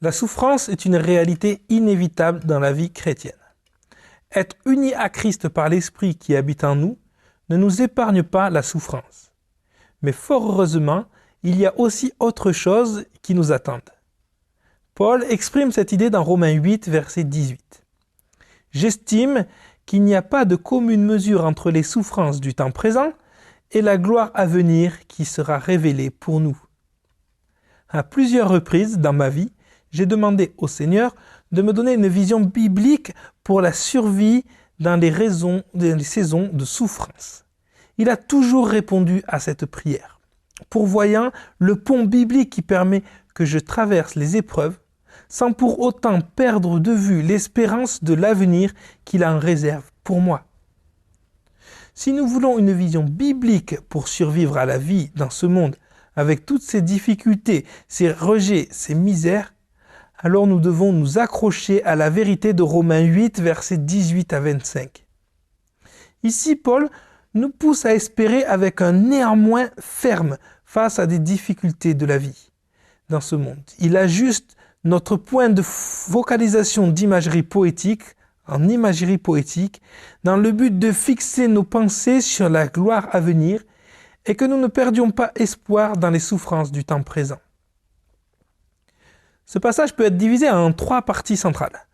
La souffrance est une réalité inévitable dans la vie chrétienne. Être unis à Christ par l'Esprit qui habite en nous ne nous épargne pas la souffrance. Mais fort heureusement, il y a aussi autre chose qui nous attendent. Paul exprime cette idée dans Romains 8, verset 18. « J'estime qu'il n'y a pas de commune mesure entre les souffrances du temps présent et la gloire à venir qui sera révélée pour nous. » À plusieurs reprises dans ma vie, j'ai demandé au Seigneur de me donner une vision biblique pour la survie dans les saisons de souffrance. Il a toujours répondu à cette prière, pourvoyant le pont biblique qui permet que je traverse les épreuves sans pour autant perdre de vue l'espérance de l'avenir qu'il en réserve pour moi. Si nous voulons une vision biblique pour survivre à la vie dans ce monde, avec toutes ses difficultés, ses rejets, ses misères, alors nous devons nous accrocher à la vérité de Romains 8, versets 18 à 25. Ici, Paul nous pousse à espérer avec un néanmoins ferme face à des difficultés de la vie dans ce monde. Il ajuste notre point de focalisation d'imagerie poétique en imagerie poétique dans le but de fixer nos pensées sur la gloire à venir et que nous ne perdions pas espoir dans les souffrances du temps présent. Ce passage peut être divisé en 3 parties centrales.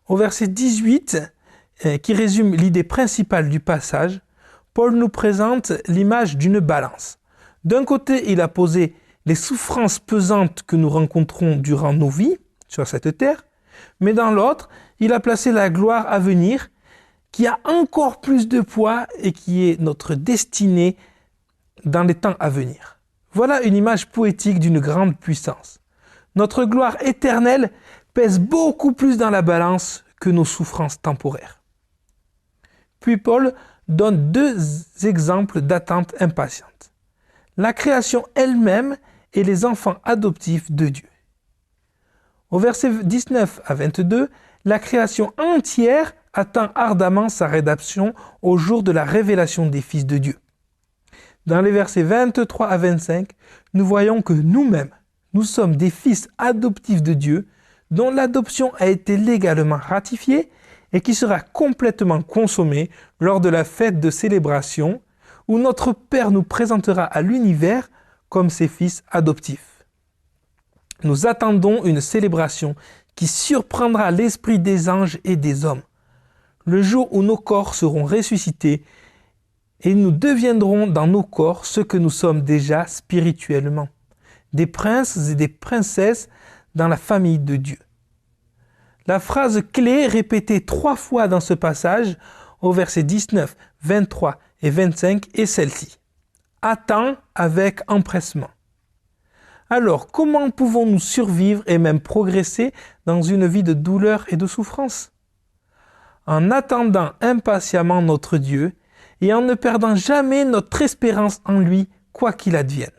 Au verset 18, qui résume l'idée principale du passage, Paul nous présente l'image d'une balance. D'un côté, il a posé les souffrances pesantes que nous rencontrons durant nos vies sur cette terre, mais dans l'autre, il a placé la gloire à venir qui a encore plus de poids et qui est notre destinée dans les temps à venir. Voilà une image poétique d'une grande puissance. Notre gloire éternelle pèse beaucoup plus dans la balance que nos souffrances temporaires. Puis Paul donne 2 exemples d'attente impatiente. La création elle-même et les enfants adoptifs de Dieu. Au verset 19 à 22, la création entière attend ardemment sa rédemption au jour de la révélation des fils de Dieu. Dans les versets 23 à 25, nous voyons que nous-mêmes, nous sommes des fils adoptifs de Dieu, dont l'adoption a été légalement ratifiée et qui sera complètement consommée lors de la fête de célébration où notre Père nous présentera à l'univers comme ses fils adoptifs. Nous attendons une célébration qui surprendra l'esprit des anges et des hommes, le jour où nos corps seront ressuscités et nous deviendrons dans nos corps ce que nous sommes déjà spirituellement, des princes et des princesses dans la famille de Dieu. La phrase clé répétée 3 fois dans ce passage, au verset 19, 23 et 25, est celle-ci. Attends avec empressement. Alors, comment pouvons-nous survivre et même progresser dans une vie de douleur et de souffrance? En attendant impatiemment notre Dieu et en ne perdant jamais notre espérance en lui, quoi qu'il advienne.